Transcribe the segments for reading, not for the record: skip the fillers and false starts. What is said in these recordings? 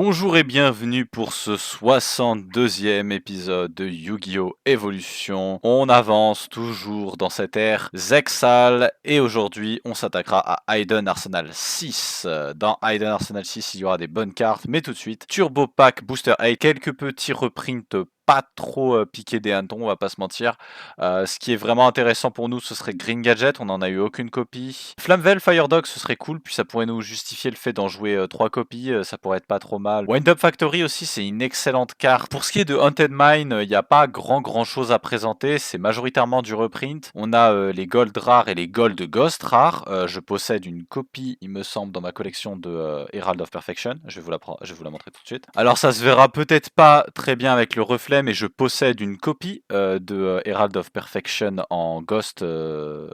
Bonjour et bienvenue pour ce 62e épisode de Yu-Gi-Oh! Evolution. On avance toujours dans cette ère Zexal et aujourd'hui on s'attaquera à Aiden Arsenal 6. Dans Aiden Arsenal 6 il y aura des bonnes cartes, mais tout de suite, Turbo Pack Booster 8, quelques petits reprints pas trop piqués des hannetons, on va pas se mentir. Ce qui est vraiment intéressant pour nous, ce serait Green Gadget, on n'en a eu aucune copie. Flamvel Fire Dog, ce serait cool, puis ça pourrait nous justifier le fait d'en jouer 3 copies, ça pourrait être pas trop mal. Wind Up Factory aussi, c'est une excellente carte. Pour ce qui est de Haunted Mine, il n'y a pas grand chose à présenter, c'est majoritairement du reprint. On a les Gold rares et les Gold Ghost rares. Je possède une copie, il me semble, dans ma collection de Herald of Perfection. Je vais vous la montrer tout de suite. Alors ça se verra peut-être pas très bien avec le reflet, mais je possède une copie de Herald of Perfection en Ghost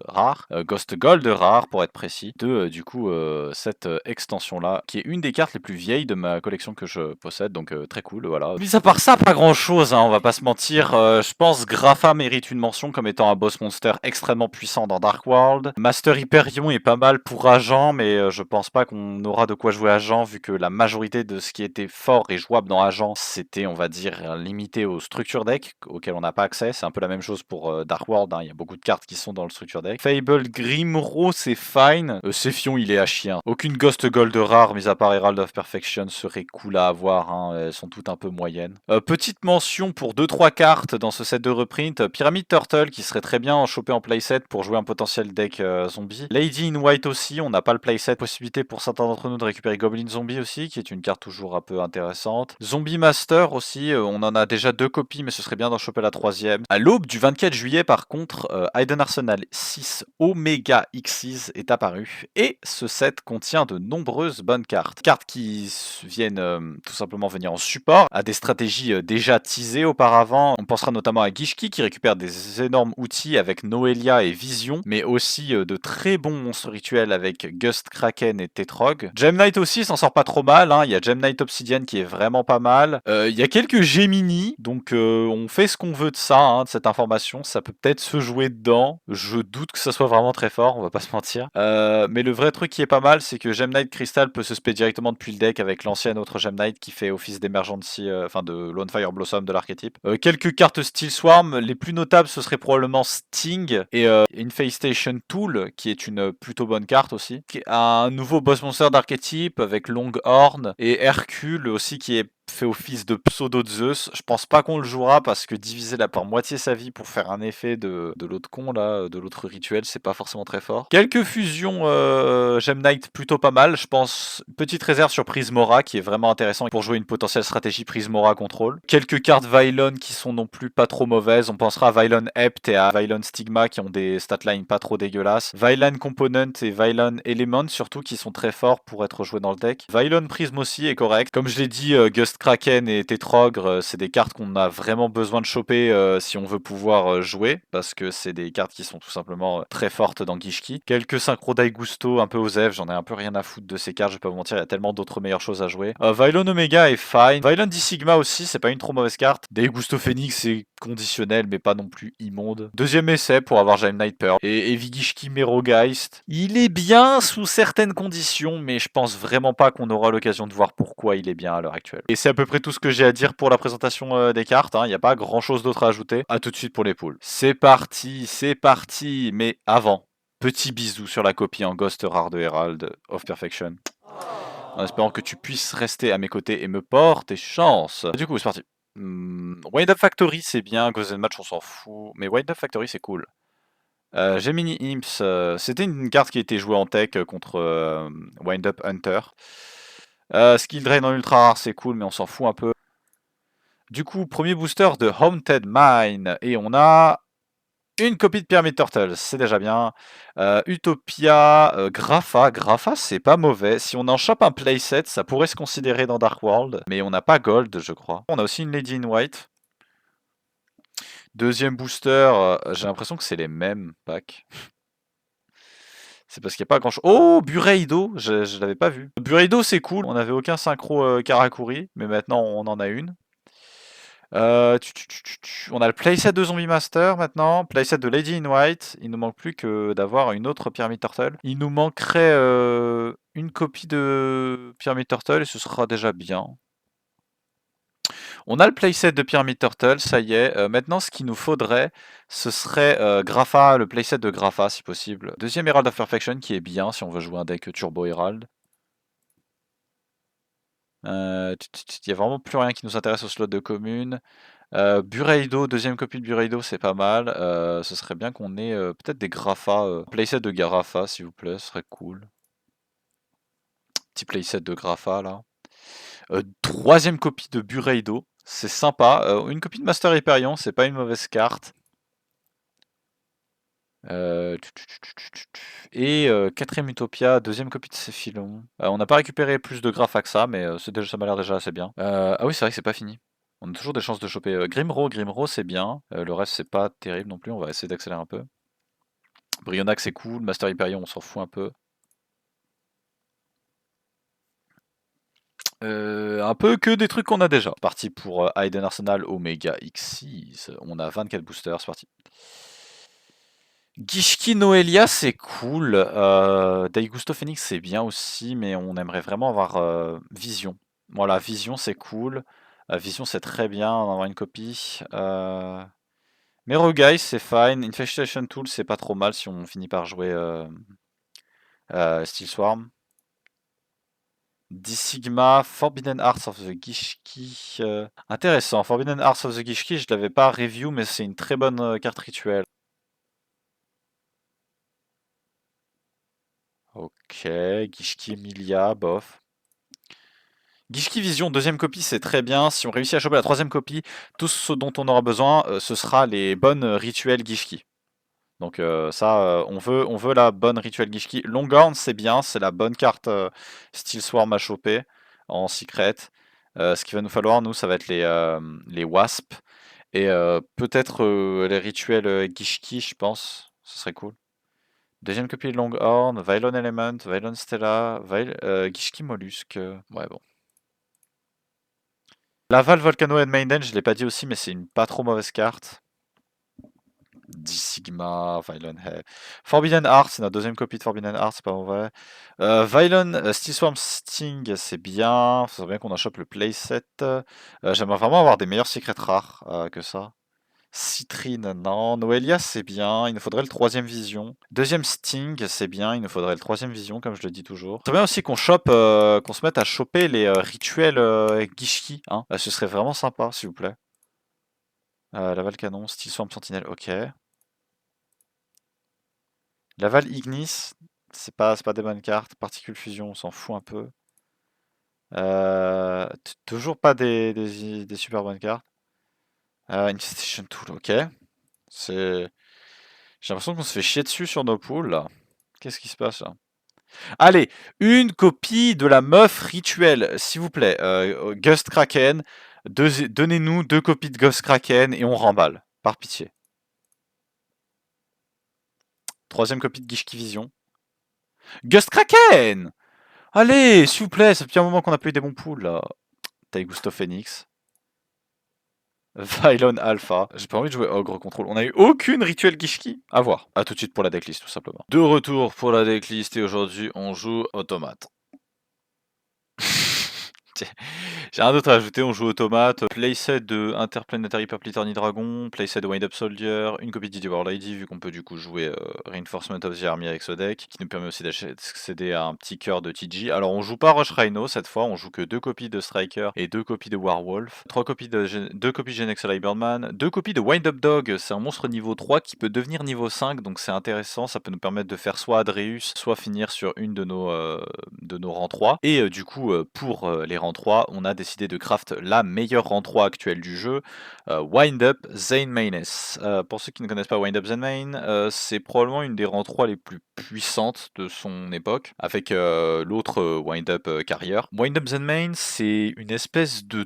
rare, Ghost Gold rare pour être précis, de du coup cette extension là, qui est une des cartes les plus vieilles de ma collection que je possède, donc très cool, voilà. Mis à part ça, pas grand chose, hein, on va pas se mentir. Je pense Grapha mérite une mention comme étant un boss monster extrêmement puissant dans Dark World. Master Hyperion est pas mal pour Agent, mais je pense pas qu'on aura de quoi jouer Agent, vu que la majorité de ce qui était fort et jouable dans Agent, c'était, on va dire, limité aux structure deck auquel on n'a pas accès. C'est un peu la même chose pour Dark World, hein. Il y a beaucoup de cartes qui sont dans le structure deck. Fable Grimro, c'est fine. Sephion, il est à chien. Aucune Ghost Gold rare, mis à part Herald of Perfection, serait cool à avoir, hein. Elles sont toutes un peu moyennes. Petite mention pour 2-3 cartes dans ce set de reprint. Pyramid Turtle, qui serait très bien chopé en playset pour jouer un potentiel deck zombie. Lady in White aussi, on n'a pas le playset. Possibilité pour certains d'entre nous de récupérer Goblin Zombie aussi, qui est une carte toujours un peu intéressante. Zombie Master aussi, on en a déjà 2 copies, mais ce serait bien d'en choper la 3e. À l'aube du 24 juillet, par contre, Aiden Arsenal 6 Omega Xyz est apparu, et ce set contient de nombreuses bonnes cartes. Cartes qui viennent tout simplement venir en support à des stratégies déjà teasées auparavant. On pensera notamment à Gishki qui récupère des énormes outils avec Noelia et Vision, mais aussi de très bons monstres rituels avec Gust Kraken et Tetrog. Gem Knight aussi s'en sort pas trop mal, hein. Il y a Gem Knight Obsidian qui est vraiment pas mal. Il y a quelques Gemini, donc on fait ce qu'on veut de ça, hein, de cette information. Ça peut peut-être se jouer dedans. Je doute que ça soit vraiment très fort, on va pas se mentir. Mais le vrai truc qui est pas mal, c'est que Gem Knight Crystal peut se spé directement depuis le deck avec l'ancienne autre Gem Knight qui fait office d'emergency, enfin de Lone Fire Blossom de l'archétype. Quelques cartes Steel Swarm, les plus notables ce serait probablement Sting et Infestation Tool, qui est une plutôt bonne carte aussi. Un nouveau boss monster d'archétype avec Longhorn et Hercule aussi qui est fait office de pseudo Zeus. Je pense pas qu'on le jouera parce que diviser là par moitié sa vie pour faire un effet de l'autre con là, de l'autre rituel, c'est pas forcément très fort. Quelques fusions Gem Knight plutôt pas mal, je pense. Petite réserve sur Prismora qui est vraiment intéressant pour jouer une potentielle stratégie Prismora contrôle. Quelques cartes Vylon qui sont non plus pas trop mauvaises. On pensera à Vylon Hept et à Vylon Stigma qui ont des statlines pas trop dégueulasses. Vylon Component et Vylon Element surtout qui sont très forts pour être joués dans le deck. Vylon Prism aussi est correct. Comme je l'ai dit, Gust Kraken et Tetrogre, c'est des cartes qu'on a vraiment besoin de choper si on veut pouvoir jouer, parce que c'est des cartes qui sont tout simplement très fortes dans Gishki. Quelques Synchro Daigusto un peu aux F, j'en ai un peu rien à foutre de ces cartes, je vais pas vous mentir, il y a tellement d'autres meilleures choses à jouer. Vylon Omega est fine. Vylon D-Sigma aussi, c'est pas une trop mauvaise carte. Daigusto Phoenix c'est conditionnel, mais pas non plus immonde. Deuxième essai pour avoir Gem Knight Pearl. Et Evigishki Merogeist, il est bien sous certaines conditions, mais je pense vraiment pas qu'on aura l'occasion de voir pourquoi il est bien à l'heure actuelle. Et c'est à peu près tout ce que j'ai à dire pour la présentation des cartes, hein. Il n'y a pas grand chose d'autre à ajouter. A tout de suite pour les poules. C'est parti, mais avant, petit bisou sur la copie en Ghost Rare de Herald of Perfection. En espérant que tu puisses rester à mes côtés et me porter chance. Du coup, c'est parti. Wind Up Factory, c'est bien. Ghost Match, on s'en fout. Mais Wind Up Factory, c'est cool. Gemini Imps, c'était une carte qui était jouée en tech contre Wind Up Hunter. Skill Drain en ultra rare, c'est cool, mais on s'en fout un peu. Du coup, premier booster de Haunted Mine. Et on a une copie de Pyramid Turtle, c'est déjà bien. Utopia, Grapha. Grapha, c'est pas mauvais. Si on en chope un playset, ça pourrait se considérer dans Dark World. Mais on n'a pas Gold, je crois. On a aussi une Lady in White. Deuxième booster, j'ai l'impression que c'est les mêmes packs. C'est parce qu'il n'y a pas grand chose. Oh, Bureido, je l'avais pas vu. Bureido, c'est cool. On n'avait aucun synchro Karakuri, mais maintenant on en a une. On a le playset de Zombie Master maintenant, playset de Lady in White. Il nous manque plus que d'avoir une autre Pyramid Turtle. Il nous manquerait une copie de Pyramid Turtle et ce sera déjà bien. On a le playset de Pyramid Turtle, ça y est. Maintenant, ce qu'il nous faudrait, ce serait Grapha, le playset de Grapha, si possible. Deuxième Herald of Perfection, qui est bien si on veut jouer un deck Turbo Herald. Il n'y a vraiment plus rien qui nous intéresse au slot de commune. Bureido, deuxième copie de Bureido, c'est pas mal. Ce serait bien qu'on ait peut-être des Grapha, playset de Grapha, s'il vous plaît, ce serait cool. Petit playset de Grapha, là. Troisième copie de Bureido, c'est sympa. Une copie de Master Hyperion, c'est pas une mauvaise carte. Et quatrième Utopia, deuxième copie de Céphilon. On n'a pas récupéré plus de Grapha que ça, mais ça m'a l'air déjà assez bien. Ah oui, c'est vrai que c'est pas fini. On a toujours des chances de choper Grimro. Grimro, c'est bien. Le reste, c'est pas terrible non plus. On va essayer d'accélérer un peu. Brionax, c'est cool. Master Hyperion, on s'en fout un peu. Un peu que des trucs qu'on a déjà. Parti pour Hayden Arsenal Omega X6. On a 24 boosters, c'est parti. Gishki Noelia, c'est cool. Daigusto Phoenix, c'est bien aussi, mais on aimerait vraiment avoir Vision. Voilà, Vision, c'est cool. Vision, c'est très bien d'en avoir une copie. Merogai, c'est fine. Infestation Tool, c'est pas trop mal si on finit par jouer Steel Swarm. D-Sigma, Forbidden Arts of the Gishki. Intéressant, Forbidden Arts of the Gishki, je l'avais pas review, mais c'est une très bonne carte rituelle. Ok, Gishki Emilia, bof. Gishki Vision, deuxième copie, c'est très bien. Si on réussit à choper la troisième copie, tout ce dont on aura besoin, ce sera les bonnes rituels Gishki. Donc ça, on veut la bonne rituel Gishki. Longhorn, c'est bien, c'est la bonne carte Steel Swarm à choper en secret. Ce qu'il va nous falloir, nous, ça va être les Wasp. Et peut-être les rituels Gishki, je pense. Ce serait cool. Deuxième copie de Longhorn, Vylon Element, Vylon Stella, Gishki Mollusque. Ouais, bon. Laval Volcano and Maiden, je l'ai pas dit aussi, mais c'est une pas trop mauvaise carte. D-Sigma, Vylon Head. Forbidden Heart, c'est notre deuxième copie de Forbidden Heart, c'est pas mauvais. Vylon, Steel Swarm Sting, c'est bien. C'est bien qu'on en chope le playset. J'aimerais vraiment avoir des meilleurs secrets rares que ça. Citrine, non. Noelia, c'est bien. Il nous faudrait le troisième vision. Deuxième Sting, c'est bien. Il nous faudrait le troisième vision, comme je le dis toujours. C'est bien aussi qu'on chope, qu'on se mette à choper les rituels Gishki. Hein. Ce serait vraiment sympa, s'il vous plaît. Laval Canon, Steel Swarm Sentinelle, ok. Laval Ignis, c'est pas des bonnes cartes. Particule Fusion, on s'en fout un peu. Toujours pas des super bonnes cartes. Infestation Tool, ok. J'ai l'impression qu'on se fait chier dessus sur nos poules, là. Qu'est-ce qui se passe, là? Allez, une copie de la meuf rituelle, s'il vous plaît. Ghost Kraken, donnez-nous 2 copies de Ghost Kraken et on remballe, par pitié. Troisième copie de Gishki Vision. Ghost Kraken! Allez, s'il vous plaît, ça fait un moment qu'on n'a plus eu des bons poules, là. Taigusto Phoenix. Vylon Alpha. J'ai pas envie de jouer Ogre Control. On a eu aucune rituel Gishki. À voir. A tout de suite pour la decklist, tout simplement. De retour pour la decklist et aujourd'hui, on joue Automate. J'ai rien d'autre à ajouter, on joue Automate, playset de Interplanetary Purple Eternity Dragon, playset de Wind Up Soldier, une copie de War Lady, vu qu'on peut du coup jouer Reinforcement of the Army avec ce deck, qui nous permet aussi d'accéder à un petit cœur de TG. Alors on joue pas Rush Rhino cette fois, on joue que 2 copies de Striker et 2 copies de Warwolf, 2 copies de Genexal Hibernman, 2 copies de Wind Up Dog, c'est un monstre niveau 3 qui peut devenir niveau 5, donc c'est intéressant, ça peut nous permettre de faire soit Adreus, soit finir sur une de nos rangs 3. Et du coup, pour les rangs 3, on a décidé de craft la meilleure rang 3 actuelle du jeu, Wind Up Zane Mayness. Pour ceux qui ne connaissent pas Wind Up Zane Main, c'est probablement une des rangs 3 les plus puissantes de son époque, avec l'autre Wind Up Carrier. Wind Up Zane Main, c'est une espèce de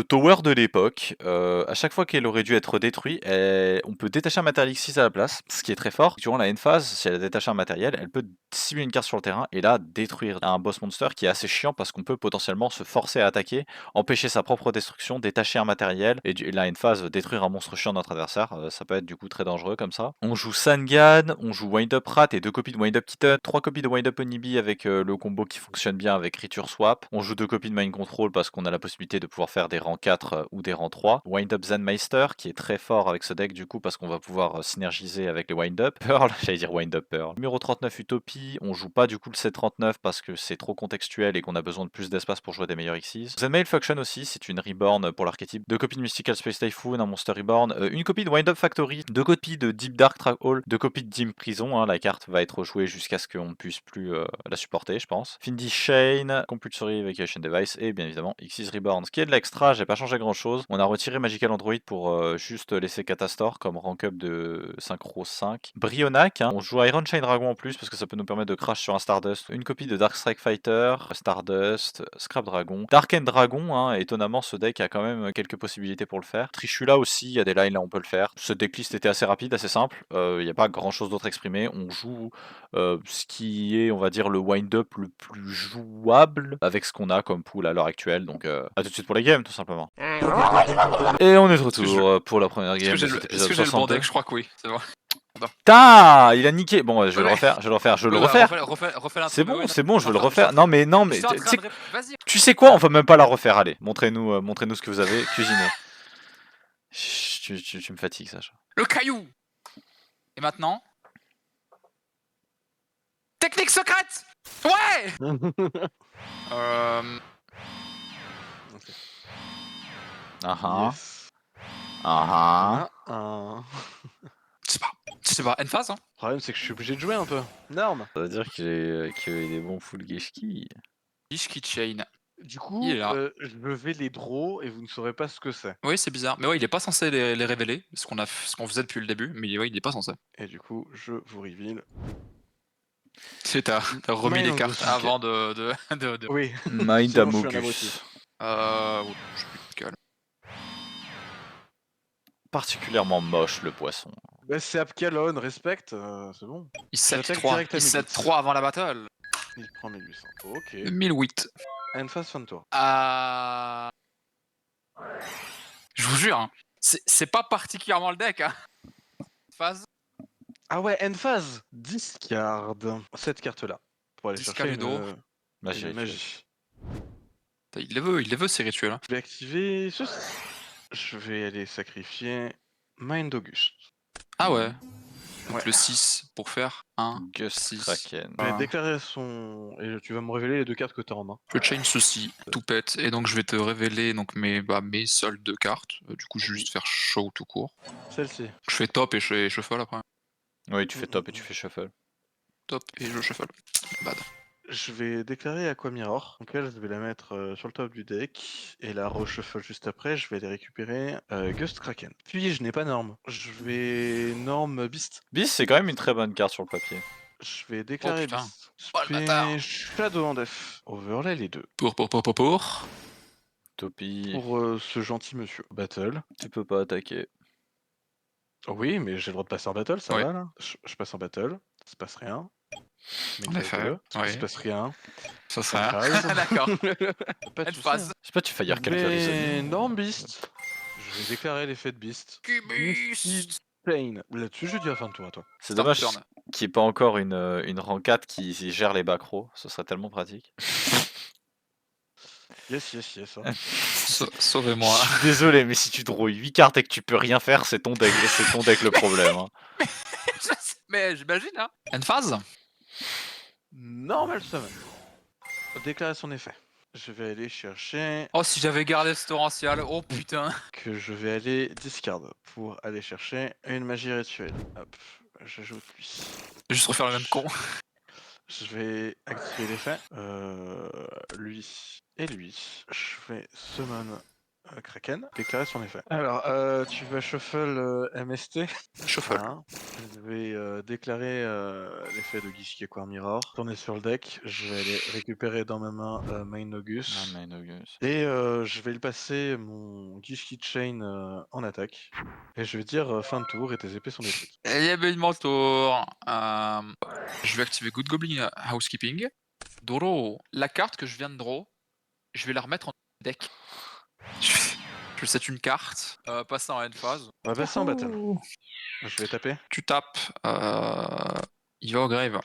tower de l'époque. À chaque fois qu'elle aurait dû être détruite, on peut détacher un matériel X6 à la place, ce qui est très fort. Durant la end phase, si elle a détaché un matériel, elle peut cibler une carte sur le terrain et là détruire un boss monster qui est assez chiant parce qu'on peut potentiellement se forcer à attaquer, empêcher sa propre destruction, détacher un matériel et la end phase détruire un monstre chiant de notre adversaire. Ça peut être du coup très dangereux comme ça. On joue Sangan, on joue Wind Up Rat et 2 copies de Wind Up Kitten, 3 copies de Wind Up Onibi avec le combo qui fonctionne bien avec Creature Swap. On joue 2 copies de Mind Control parce qu'on a la possibilité possibilité de pouvoir faire des rangs 4 ou des rangs 3. Wind-up Zenmeister qui est très fort avec ce deck du coup parce qu'on va pouvoir synergiser avec les Wind-up. Pearl, j'allais dire Wind-up Pearl. Numéro 39 Utopie, on joue pas du coup le C39 parce que c'est trop contextuel et qu'on a besoin de plus d'espace pour jouer des meilleurs Xyz. Zenmail Function aussi, c'est une reborn pour l'archétype. 2 copies de Mystical Space Typhoon, un Monster Reborn, une copie de Wind-up Factory, 2 copies de Deep Dark Track Hall, 2 copies de Dim Prison, la carte va être jouée jusqu'à ce qu'on ne puisse plus la supporter je pense. Findy Chain, Compulsory Evacuation Device et bien évidemment Xyz Reborn. Ce qui est de l'extra, j'ai pas changé grand chose. On a retiré Magical Android pour juste laisser Catastor comme rank up de Synchro 5. Brionac, on joue Iron Chain Dragon en plus parce que ça peut nous permettre de crash sur un Stardust. Une copie de Dark Strike Fighter, Stardust, Scrap Dragon. Dark End Dragon, étonnamment ce deck a quand même quelques possibilités pour le faire. Trishula aussi, il y a des lines là on peut le faire. Ce decklist était assez rapide, assez simple. Il n'y a pas grand chose d'autre exprimé. On joue ce qui est, on va dire, le wind-up le plus jouable avec ce qu'on a comme pool à l'heure actuelle. Donc à tout de suite pour les games, tout simplement. Et on est de retour pour la première game de cet épisode. Est-ce que j'ai le bon deck? Je crois que oui, c'est bon. Putain, il a niqué. Bon, je vais le refaire, je vais le refaire. Refais C'est bon, je vais le refaire. Non mais vas-y. tu sais quoi, on va même pas la refaire. Allez, montrez-nous ce que vous avez cuisiné. Tu me fatigues, Sacha. Le caillou. Et maintenant, technique secrète. Ouais. Yes. Je sais pas, N-phase hein. Le problème c'est que je suis obligé de jouer un peu. Norme. Ça veut dire qu'il est bon full Geshki. Gishki Chain. Du coup, Il est là. je vais les draw et vous ne saurez pas ce que c'est. Oui, c'est bizarre. Mais ouais, il est pas censé les révéler, ce qu'on faisait depuis le début, mais ouais, il est pas censé. Et du coup, je vous reveal. T'as remis les cartes avant de... Oui. Mind Sinon, je suis un abruti. Je suis plus calme. Particulièrement moche le poisson. Bah, c'est Apkalon, respecte, c'est bon. Il J'attaque 7-3. direct à Il midi. 7-3 avant la battle. Il prend 1800. Ok. 1008. N-phase fin de tour. Je vous jure, hein, c'est pas particulièrement le deck. Hein. Phase. Ah ouais, N-phase. Discard cette carte-là. Pour aller Discard chercher Ludo. une magie. Il les veut ces rituels. Hein. Je vais activer ceci. Je vais aller sacrifier Mind Auguste. Ah ouais. Donc Ouais. le 6 pour faire un Gust 6. Kraken. Je vais déclarer son... Et tu vas me révéler les 2 cartes que tu as en main. Je chain ceci, tout pète, et donc je vais te révéler donc mes soldes de cartes. Du coup, je vais juste faire show tout court. Celle-ci. Je fais top et je shuffle après. Oui, tu fais top et tu fais shuffle. Top et je shuffle. Bad. Je vais déclarer Aqua Mirror. Donc elle, je vais la mettre sur le top du deck. Et la re-shuffle juste après, je vais aller récupérer Gust Kraken. Puis je n'ai pas Norme. Je vais Norme Beast. Beast, c'est quand même une très bonne carte sur le papier. Je vais déclarer putain. Beast. Oh, le bâtard. Shadow en def. Overlay les deux. Pour. Topi, Pour ce gentil monsieur. Battle. tu peux pas attaquer. Oh oui, mais j'ai le droit de passer en battle, ça Ouais. va là je passe en battle. Ça se passe rien. Mais En effet. ça se passe rien. Ça sera. Phase. D'accord. Pas de Elle soucis, phase. hein. Je sais pas, tu fais calculer. Norm Beast. Je vais déclarer l'effet de Beast. Cubus. Pain. Là-dessus, je dis à fin de tour à toi. C'est dommage qu'il n'y ait pas encore une rang 4 qui gère les backrows. Ce serait tellement pratique. Yes. Hein. Sauvez-moi. Je suis désolé, mais si tu draws 8 cartes et que tu peux rien faire, c'est ton deck le problème. Hein. Mais j'imagine, hein. Une phase. Normal summon. Déclarer son effet. Je vais aller chercher... Oh, si j'avais gardé ce torrential, oh putain. Que je vais aller discard pour aller chercher une magie rituelle. Hop, j'ajoute lui. Je vais juste refaire le même con. Je vais activer l'effet. Lui et lui. Je vais summon Kraken. Déclarer son effet. Alors, tu vas shuffle MST. Shuffle. Voilà. Je vais déclarer l'effet de Gishki Aqua Mirror. Tourner sur le deck. Je vais aller récupérer dans ma main Main Augus. Et je vais le passer mon Gishki Chain en attaque. Et je vais dire fin de tour et tes épées sont détruites. Il y avait mon tour. Je vais activer Good Goblin Housekeeping. Draw. La carte que je viens de draw, je vais la remettre en deck. Je set une carte, passer en end phase. On va passer en battle. Je vais taper. Tu tapes Il va au grave.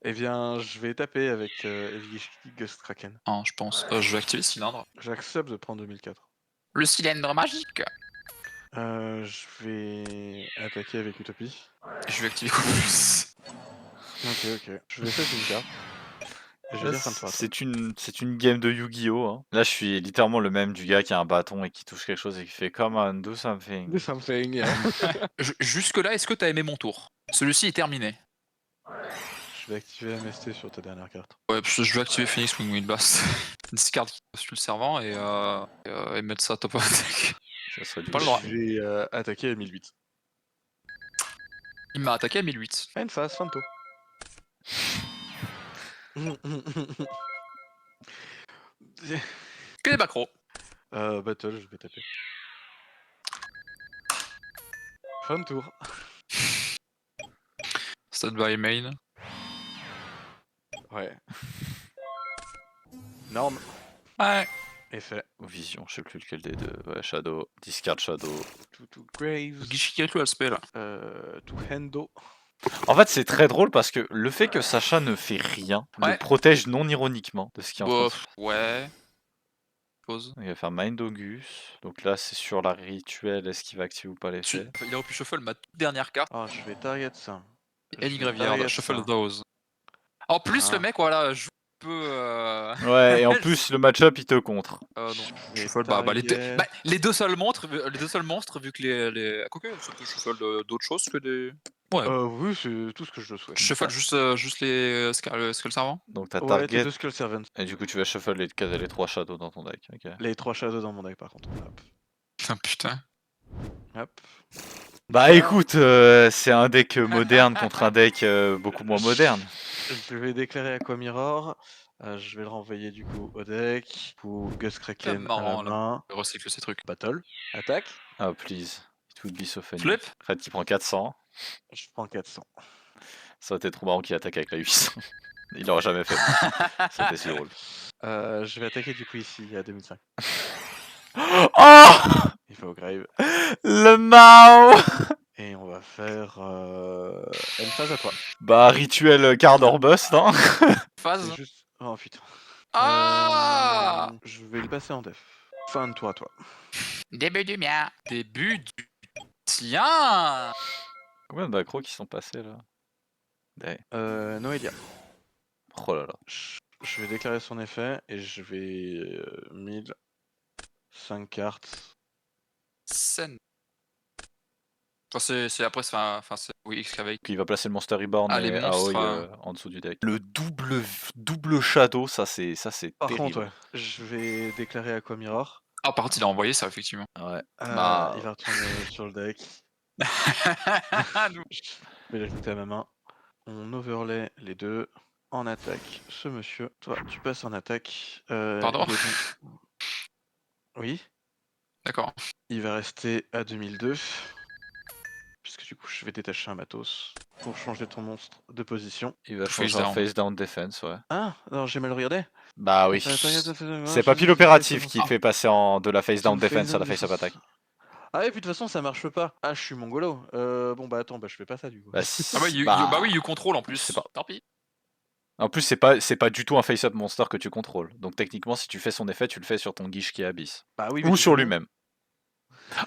Eh bien, je vais taper avec Heavy Ghost Kraken. Hein, je pense. Je vais activer cylindre. J'accepte de prendre 2004. Le cylindre magique. Je vais attaquer avec Utopie. Je vais activer plus. Ok. Je vais faire une carte. Et je vais Là, dire fin de tour à toi. c'est une game de Yu-Gi-Oh! Hein. Là, je suis littéralement le même du gars qui a un bâton et qui touche quelque chose et qui fait Come on, do something. Do something, yeah. Jusque-là, est-ce que t'as aimé mon tour? Celui-ci est terminé. Je vais activer MST sur ta dernière carte. Ouais, parce que je vais activer Phoenix Wing Wind Blast. Discard sur le servant et mettre ça top of deck. Ça serait du Pas le droit. Je vais attaquer à 1008. Il m'a attaqué à 1008. Fin de phase, fin de tour. Que des macros. Battle, je vais taper. Fin de tour. Stand by main. Ouais. Norme. Ouais. Effet. Vision, je sais plus lequel des deux. Ouais, Shadow, discard Shadow. To Graves. Gishikaku le spell. To Hendo. En fait, c'est très drôle parce que le fait que Sacha ne fait rien Ouais. le protège non ironiquement de ce qui est en train de se... Ouais. Pause. Il va faire Mind August. Donc là, c'est sur la rituelle. Est-ce qu'il va activer ou pas l'effet? Il aurait pu shuffle ma toute dernière carte. Ah, je vais target ça. Any Je vais Graveyard. target Shuffle ça. those. En plus, Ah. le mec, voilà, joue un peu. Ouais, et en plus, le match-up, il te contre. Non. Je vais Shuffle, les deux seuls monstres, vu que les. Quoique, ça peut shuffle d'autres choses que des. Ouais. Oui, c'est tout ce que je souhaite. Je shuffle juste les Skull Servant. Donc t'as Ouais, tes target. 2 Skull Servants. Et du coup, tu vas shuffle les 3 shadows dans ton deck. Ok. Les 3 Shadows dans mon deck par contre. Hop. Putain, putain. Hop. Bah Ça, écoute, c'est un deck moderne contre un deck beaucoup moins moderne. Je vais déclarer Aqua Mirror. Je vais le renvoyer du coup au deck. Pour Ghost Kraken marrant, à la main. Je recycle ces trucs. Battle. Attaque. Ah, please. It would be so funny. Flip. Fred qui prend 400. Je prends 400. Ça aurait été trop marrant qu'il attaque avec la 800. Il l'aurait jamais fait. C'était si drôle. Je vais attaquer du coup ici à 2005. Oh, Il va au grave. le Mao. Et on va faire une phase à toi. Bah, rituel card or bust, hein. Phase. C'est juste. Oh putain. Ah Je vais le passer en def. Fin de tour à toi. Début du mien. Début du tien. Combien de macros qui sont passés là? Noelia. Oh là là. Je vais déclarer son effet et je vais 5 cartes. Scène. Enfin, c'est après, c'est oui, excavate. Il va placer le Monster Reborn Ah, les et monstres, Aoi en dessous du deck. Le double shadow, ça c'est Par terrible. contre, ouais, je vais déclarer Aqua Mirror. Ah, par contre, il a envoyé ça, effectivement. Ouais. Il Bah, va retourner sur le deck. Je vais l'ajouter à ma main. On overlay les deux. En attaque, ce monsieur. Toi, tu passes en attaque. Pardon. Oui. D'accord. Il va rester à 2002. Puisque du coup, je vais détacher un matos pour changer ton monstre de position. il va Face changer en down. face down defense, ouais. Ah, non, j'ai mal regardé. Bah oui. C'est C'est pas pile opératif qui fait passer de la face down defense à la face up attack. Ah ouais, puis de toute façon, ça marche pas. Ah, je suis mongolo. Bon, bah attends, bah je fais pas ça du coup. Bah, Ah bah oui, you control en plus. c'est pas- Tant pis. En plus, c'est pas du tout un face-up monster que tu contrôles. Donc techniquement, si tu fais son effet, tu le fais sur ton guiche qui est Abyss. Bah oui, Ou sur lui-même.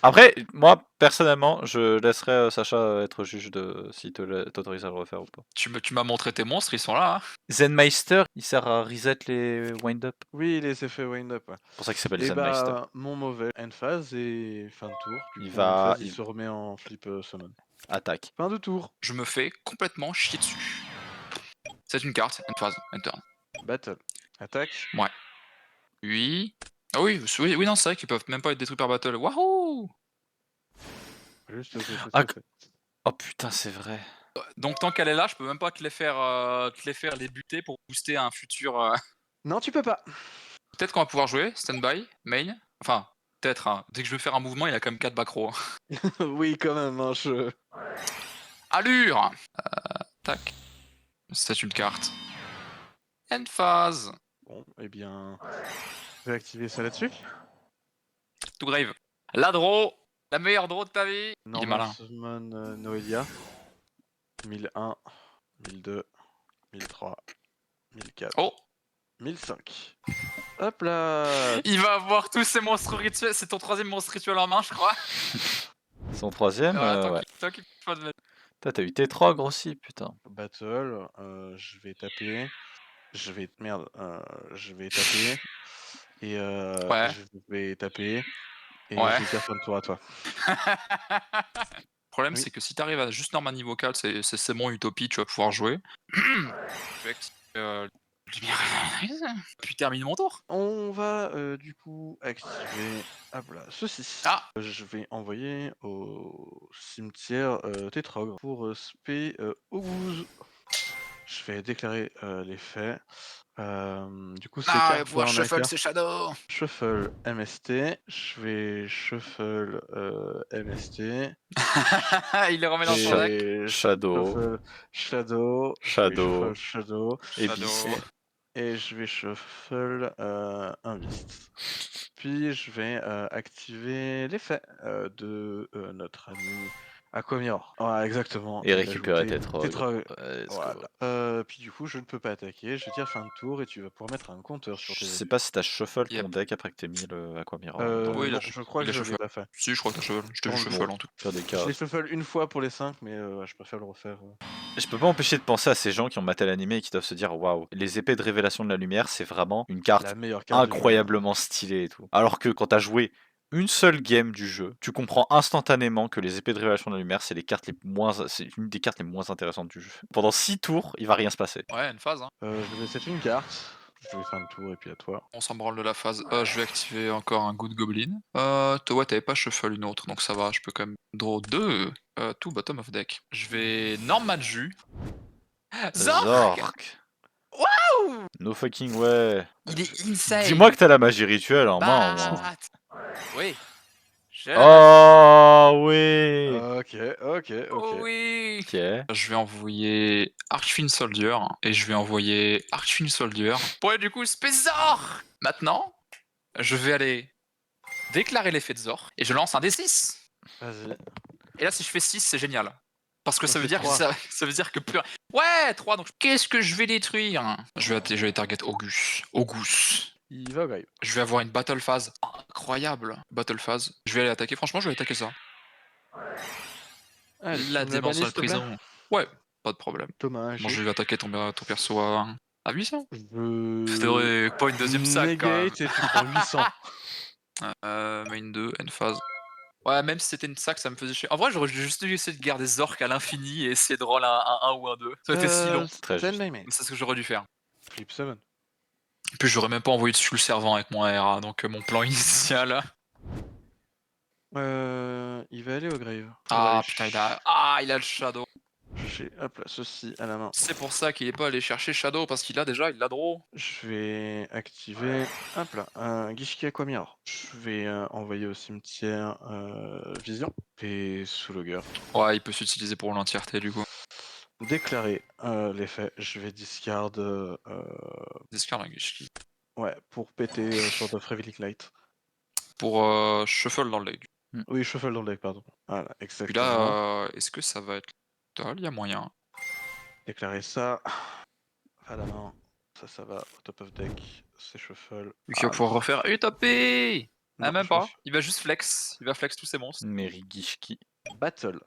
Après, moi, personnellement, je laisserais Sacha être juge de s'il t'autorise à le refaire ou pas. Tu m'as montré tes monstres, ils sont là. Hein. Zenmeister, il sert à reset les wind-up. Oui, les effets wind-up. Ouais. C'est pour ça qu'il s'appelle Et Zenmeister. bah, mon mauvais end phase et fin de tour. Du Il coup, va- end phase, il il- se remet en flip summon. Attaque. Fin de tour. Je me fais complètement chier dessus. C'est une carte, end phase, end turn. Battle. Attaque. Oui. Ah oui, oui, non, c'est vrai qu'ils peuvent même pas être détruits par battle. Wahoo! Juste. Oh putain, c'est vrai. Donc tant qu'elle est là, je peux même pas te les faire les buter pour booster un futur. Non, tu peux pas. Peut-être qu'on va pouvoir jouer standby, main. Enfin, peut-être. Hein. Dès que je vais faire un mouvement, il a quand même 4 backrows. Oui, quand même. Hein, Allure. Tac. C'est une carte. End phase. Bon, eh bien, je vais activer ça là-dessus. Tout grave. La draw. La meilleure draw de ta vie. Il est Normal malin. summon Noelia. 1001. 1002, 1003, 1004, Oh 1005. Hop là. Il va avoir tous ces monstres rituels. C'est ton troisième monstre rituel en main, je crois. Son troisième, ouais. Toi qui peux pas te mettre. T'as eu T3 aussi, putain. Battle, je vais taper. Merde, je vais taper. Et Ouais. je vais taper. Et Ouais. je vais dire fin de tour à toi. Le problème, Oui. c'est que si t'arrives à juste Normanie vocale, c'est bon, Utopie, tu vas pouvoir jouer. Je vais activer puis termine mon tour. On va du coup activer hop là, ceci. Ah Je vais envoyer au cimetière Tétrogre pour spé Oguz. Je vais déclarer les faits. Du coup, c'est Ah, il va carte pouvoir dans la shuffle carte. ses shadows. Shuffle MST. Je vais shuffle MST. Il les remet dans son deck. Et Shadow. Shadow. Je vais Shadow. shuffle Shadow. Et Beast. Et je vais shuffle un Beast. Puis je vais activer l'effet de notre ami Aquamirror. Ouais, exactement. Et récupérer d'ajouter Tétrog. Tétrog. Ouais, let's go. Voilà. Puis du coup, je ne peux pas attaquer. Je vais dire fin de tour et tu vas pouvoir mettre un compteur sur Je tes sais élus. pas si t'as shuffle ton Yep. deck après que t'aies mis le Aquamirror. Oui, Non, je crois que je l'ai pas fait. Si, je crois que t'as shuffle. Je t'ai vu Bon, shuffle en tout. Faire des Je cas. l'ai shuffle une fois pour les 5, mais je préfère le refaire. Je peux pas empêcher de penser à ces gens qui ont maté l'animé et qui doivent se dire waouh, les épées de révélation de la lumière, c'est vraiment une carte La meilleure carte du jeu. incroyablement stylée et tout. Alors que quand t'as joué une seule game du jeu, tu comprends instantanément que les épées de révélation de la lumière, c'est une des cartes les moins intéressantes du jeu. Pendant 6 tours, il va rien se passer. Ouais, une phase. Hein. Je vais cette une carte. Je vais faire un tour et puis à toi. On s'en branle de la phase. Je vais activer encore un Good Goblin. Toi, t'avais pas shuffle une autre, donc ça va, je peux quand même draw 2. Tout bottom of deck. Je vais Normadju. Zork. Waouh. No fucking way. Il est insane. Dis-moi que t'as la magie rituelle en main au moins. Oui. Oh oui. Ok. Oh oui. Ok. Je vais envoyer Archfiend Soldier et je vais envoyer Archfiend Soldier. Ouais, du coup, Spézor. Maintenant, je vais aller déclarer l'effet de Zor et je lance un D6. Vas-y. Et là, si je fais 6, c'est génial. Parce que Ça ça veut fait dire que 3. ça veut dire que plus. Ouais, 3, donc qu'est-ce que je vais détruire? Je vais target Augus. Il va au grave. Je vais avoir une battle phase incroyable. Battle phase. Je vais aller attaquer. Franchement, je vais attaquer ça. Allez, La tu me la dimension bannis, de s'il te plaît prison. Ouais, pas de problème. Dommage. Bon, je vais attaquer ton perso à 800. Je... Faudrait pas une deuxième sac quand même. Negate et tu prends 800. Main 2, end phase. Ouais, même si c'était une sac, ça me faisait chier. En vrai, j'aurais juste dû essayer de garder Zork à l'infini et essayer de roll un 1 ou un 2. Ça aurait été si long. Très juste. C'est ce que j'aurais dû faire. Flip 7. Et puis j'aurais même pas envoyé dessus le servant avec mon RA, donc mon plan initial. Il va aller au grave. Ah putain, il a le Shadow. J'ai hop là, ceci à la main. C'est pour ça qu'il est pas allé chercher Shadow, parce qu'il a déjà, il l'a draw. Je vais activer, hop là, un Gishki Aquamirror. Je vais envoyer au cimetière Vision et Soulogger. Ouais, il peut s'utiliser pour l'entièreté du coup. Déclarer l'effet, je vais discard. Discard un Gishki. Ouais, pour péter Sword of Relic Light. Pour shuffle dans le deck. Oui, shuffle dans le deck, pardon. Voilà, Puis exactement. là, est-ce que ça va être total? Il y a moyen. Déclarer ça à la main. Ça va au top of deck. C'est shuffle. Il va pouvoir refaire Utopie. Ah, Non, même je pas. refuse. Il va juste flex. Il va flex tous ses monstres. Merigishki. Battle.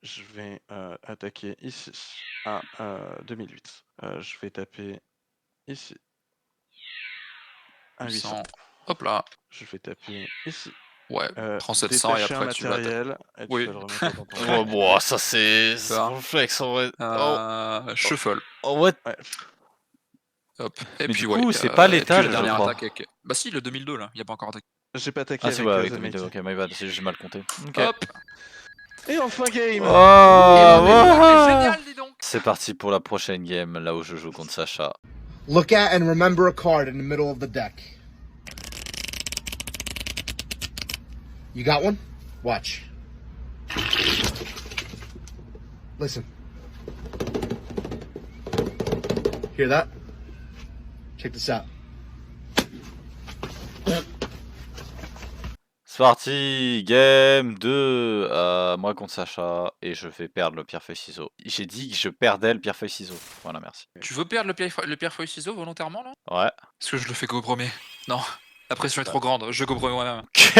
Je vais attaquer ici à 2008. Je vais taper ici à 800. Hop là. Je vais taper ici. Ouais, prends 700 et détacher après un tu vas matériel et tu Oui. vas le remettre dans ton Oh, bon, ça c'est Ça. mon flex en vrai. Shuffle. Oh, ouais. Ouais. Hop. Et Mais puis du ouais. coup, c'est pas et puis létal, la je dernière crois. attaque avec... Bah si, le 2002 là, il a pas encore attaqué. J'ai pas attaqué Ah, c'est avec, vrai, avec The 2002, Mighty. ok, my bad, j'ai mal compté. Ok. Hop. Et enfin game. Oh, c'est génial, dis donc. c'est parti pour la prochaine game, là où je joue contre Sacha. Look at and remember a card in the middle of the deck. You got one? Watch. Listen. Hear that? Check this out. Ça parti, game 2, moi contre Sacha, et je vais perdre le pierre-feuille-ciseaux. J'ai dit que je perdais le pierre-feuille-ciseaux. Voilà, merci. Tu veux perdre le pierre-feuille-ciseaux volontairement là? Ouais. Est-ce que je le fais go premier? Non, la pression est trop grande, je go premier moi-même. Ok.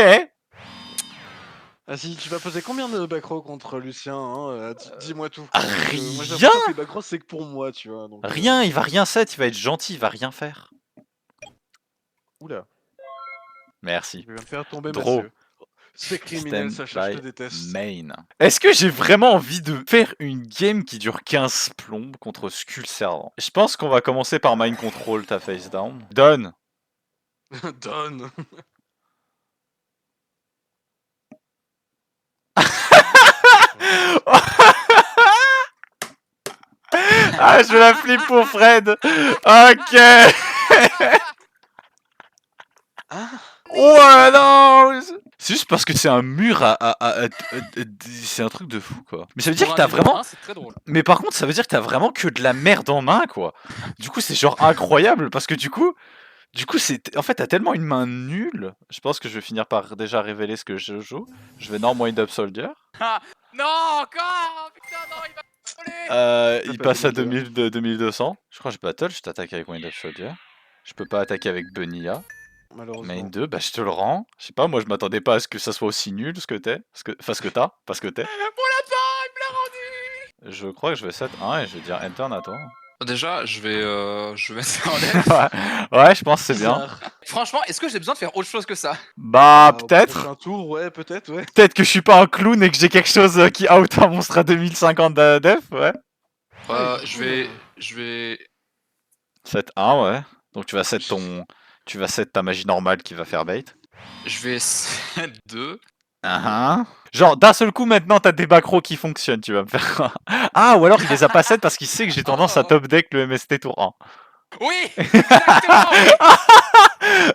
Ah si, tu vas poser combien de backrow contre Lucien hein dis-moi tout. Moi j'ai Rien. l'impression que les backrows c'est que pour moi, tu vois. Donc, Rien, il va rien set, il va être gentil, il va rien faire. Oula, Merci. je vais me faire tomber Draw. monsieur. C'est criminel, Stand Sacha, je te by déteste. main. Est-ce que j'ai vraiment envie de faire une game qui dure 15 plombes contre Skull Servant? Je pense qu'on va commencer par Mind Control ta face down. Donne. Donne. Ah, je la flip pour Fred. Ok. Ah, Ouais, non. C'est juste parce que c'est un mur c'est un truc de fou, quoi. Mais ça veut dire que t'as vraiment... C'est très drôle. Mais par contre, ça veut dire que t'as vraiment que de la merde en main, quoi. Du coup, c'est genre incroyable, parce que du coup, c'est... En fait, t'as tellement une main nulle. Je pense que je vais finir par déjà révéler ce que je joue. Je vais Norm Wind Up Soldier. Non, encore. Putain, non, il va voler. Il pas passe à 2002. 2200. Je crois que je battle, je t'attaque avec Wind Up Soldier. Je peux pas attaquer avec Bunnyia. Malheureusement. Main 2, bah je te le rends. Je sais pas, moi je m'attendais pas à ce que ça soit aussi nul ce que t'es. Enfin, ce que t'as, pas ce que t'es. Mon lapin, il me l'a rendu. Je crois que je vais set 1 et je vais dire enter à toi. Déjà, je vais mettre ça en def. Ouais, je pense que c'est bien. Bizarre. Franchement, est-ce que j'ai besoin de faire autre chose que ça? Bah, Au peut-être. prochain tour, ouais, peut-être, ouais. Peut-être que je suis pas un clown et que j'ai quelque chose qui out un monstre à 2050 def, ouais. Je vais. Set 1, ouais. Donc tu vas set Tu vas set ta magie normale qui va faire bait. Je vais set 2. Genre, d'un seul coup, maintenant, t'as des macros qui fonctionnent, tu vas me faire... Ah, ou alors il les a pas set parce qu'il sait que j'ai tendance à top deck le MST tour 1. Oui, exactement.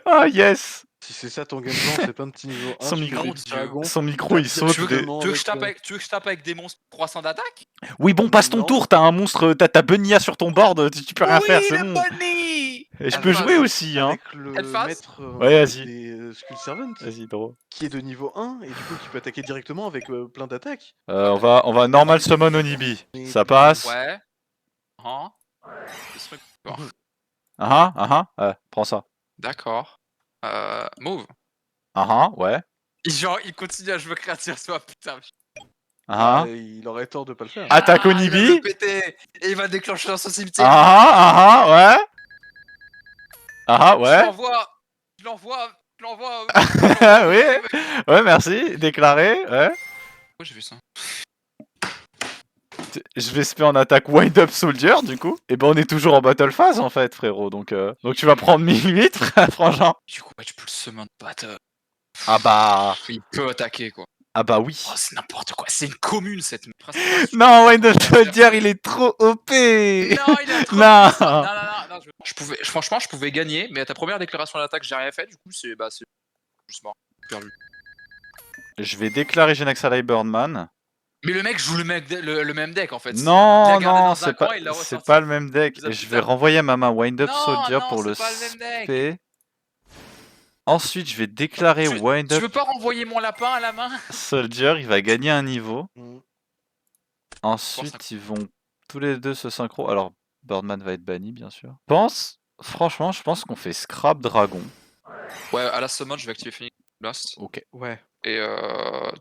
Ah, yes. Si c'est ça ton game plan, c'est pas un petit niveau 1. Son tu micro, fais mon du Dieu. dragon. Son micro, il saute. Tu veux, Directement que je avec, tape tu veux que je tape avec des monstres 300 d'attaque? Oui, bon, passe ton Non. tour, t'as un monstre, t'as ta Bunnyia sur ton board, tu peux rien faire, c'est le bon. bunny. Et je Elle peux passe. jouer aussi, hein. Avec le Elle face maître Ouais, vas-y. des Skull Servant, Vas-y, drôle. qui est de niveau 1, et du coup qui peut attaquer directement avec plein d'attaques. On va normal summon Onibi. Ça passe. Ouais. Hein. Ce truc. Bon. Prends ça. D'accord. Move. Ouais. Genre, il continue à jouer créature soit putain. Il aurait tort de pas le faire. Attaque Il va Onibi. me péter. Et il va déclencher dans son cimetière. Ouais. Ouais. Je l'envoie. Oui. Ouais, merci. Déclaré. Ouais. Pourquoi j'ai vu ça? Je vais spé en attaque Wind Up Soldier, du coup. Et ben, on est toujours en battle phase, en fait, frérot. Donc tu vas prendre 1008, frangin. Du coup, ouais, tu peux le summon battle. Ah bah... Il peut attaquer, quoi. Ah bah oui. Oh, c'est n'importe quoi. C'est une commune, cette... Non, Wind Up Soldier, il est trop OP. Non, il est trop Non. puissant. Non. Franchement, je pouvais gagner, mais à ta première déclaration d'attaque, j'ai rien fait. Du coup, c'est juste mort. Perdu. Je vais déclarer Genaxalai Birdman. Mais le mec joue le même deck, en fait. Non, c'est pas le même deck. Je vais renvoyer ma main Wind Up Soldier pour le spé. Ensuite, je vais déclarer Wind Up... Tu veux pas renvoyer mon lapin à la main? Soldier, il va gagner un niveau. Mm. Ensuite, ils vont tous les deux se synchro. Alors, Birdman va être banni, bien sûr. Franchement, je pense qu'on fait Scrap Dragon. Ouais, à la summon, je vais activer Phoenix Blast. Ok. Ouais. Et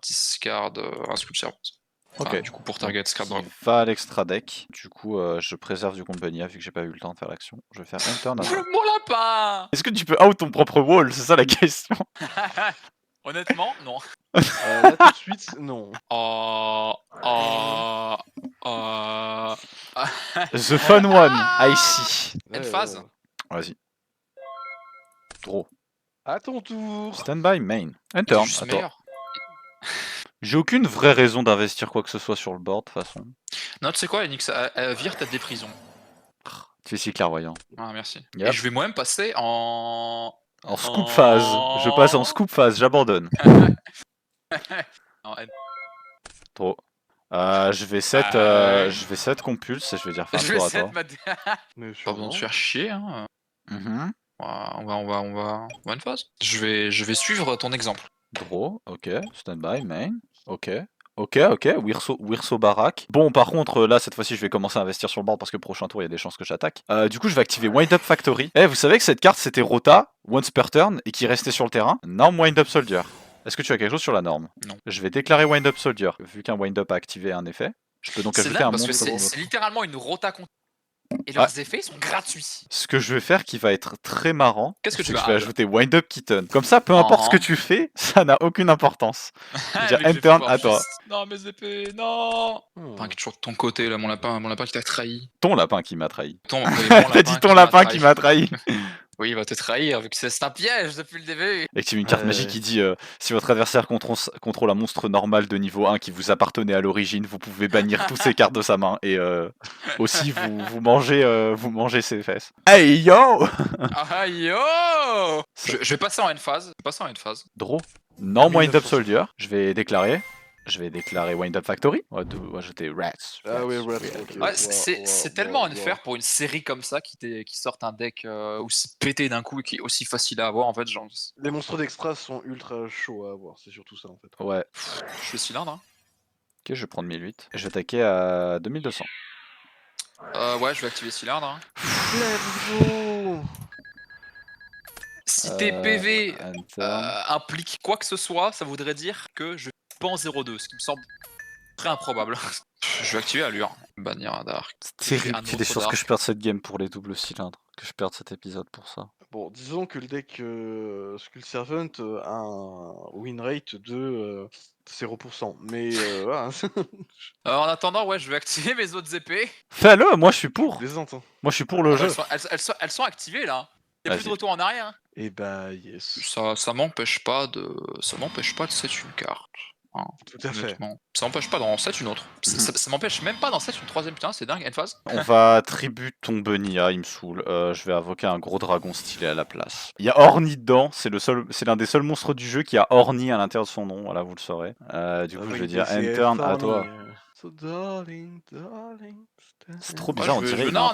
discard un Scoop Servant. Enfin, Ok. Du coup, pour target Scrap Dragon. Il va à l'extra deck. Du coup, je préserve du Compagnia vu que j'ai pas eu le temps de faire l'action. Je vais faire Enter Nava. Mon lapin. Est-ce que tu peux out ton propre wall? C'est ça la question. Honnêtement, non. Là tout de suite, non. The fun one, I see. End phase. Vas-y. Draw. À ton tour. Stand by main. Enter. Juste Attends. meilleur. J'ai aucune vraie raison d'investir quoi que ce soit sur le board de toute façon. Non, tu sais quoi, Enix, vire ta déprison. Tu fais si clairvoyant. Ah, merci. Yep. Et je vais moi-même passer en scoop phase. Je passe en scoop phase, j'abandonne. Non, Trop. Je vais set compulse et je vais dire fin je de vais tour à set toi. ma... Mais Pas besoin de se faire chier, hein. Mhm. On va une phase. Je vais suivre ton exemple. Draw, ok. Standby, main. Ok. Ok, Wirso Barak. Bon, par contre, là, cette fois-ci, je vais commencer à investir sur le board parce que prochain tour, il y a des chances que j'attaque. Du coup, je vais activer Wind Up Factory. Eh, vous savez que cette carte, c'était Rota, once per turn, et qui restait sur le terrain. Norm Wind Up Soldier. Est-ce que tu as quelque chose sur la norme? Non. Je vais déclarer Wind Up Soldier. Vu qu'un Wind Up a activé un effet, je peux donc C'est ajouter dingue un parce que monstre. c'est littéralement une rota contre. Et leurs effets sont gratuits. Ce que je vais faire qui va être très marrant, Qu'est-ce que tu c'est que vas je vais add ajouter Wind Up Kitten. Comme ça, peu importe ce que tu fais, ça n'a aucune importance. Je veux dire, Mec, je vais end turn pouvoir à toi. juste- Non, mes épées, non. Enfin, qui est toujours de ton côté, là, mon lapin qui t'a trahi. Ton lapin qui m'a trahi. Oui, mon T'as dit ton lapin qui m'a trahi. Oui, il va te trahir, vu que c'est un piège depuis le début. Active une carte magique qui dit si votre adversaire contrôle un monstre normal de niveau 1 qui vous appartenait à l'origine, vous pouvez bannir tous ces cartes de sa main. Et aussi, vous mangez ses fesses. Hey yo Ah yo je vais passer en end-phase. Draw. Non, Wind Up Soldier. Je vais déclarer. Wind Up Factory. On va jeter Rats. Ah oui, Rats, oui, ok. Ouais, c'est tellement unfair pour une série comme ça qui sorte un deck aussi pété d'un coup et qui est aussi facile à avoir en fait. Genre, Les monstres d'extra sont ultra chauds à avoir, c'est surtout ça en fait. Ouais. je fais cylindre. Hein. Ok, je vais prendre 1008. Et je vais attaquer à 2200. Ouais, je vais activer cylindre. Hein. Let's go. Si tes PV implique quoi que ce soit, ça voudrait dire que je suis pas en 0-2, ce qui me semble très improbable. Je vais activer Allure, bannir un Dark. C'est terrible qu'il y ait des chances que je perde cette game pour les doubles cylindres. Que je perde cet épisode pour ça. Bon, disons que le deck Skull Servant a un win rate de 0%. Mais voilà. En attendant, ouais, je vais activer mes autres épées. Fais-le, moi je suis pour. Plaisante, hein. Moi je suis pour le jeu. Elles sont activées là. Il n'y a plus de retour en arrière. Hein. Et bah yes. Ça m'empêche pas de set une carte. Hein, Tout à fait. Ça m'empêche pas d'en set une autre. Ça m'empêche même pas d'en set une troisième. Putain, c'est dingue, Endphase. On va tribute ton Bunia, il me saoule. Je vais invoquer un gros dragon stylé à la place. Il y a Orni dedans, c'est l'un des seuls monstres du jeu qui a Orni à l'intérieur de son nom, voilà, vous le saurez. Du coup, je vais dire end turn à toi. So darling, darling. C'est trop bizarre, on dirait non,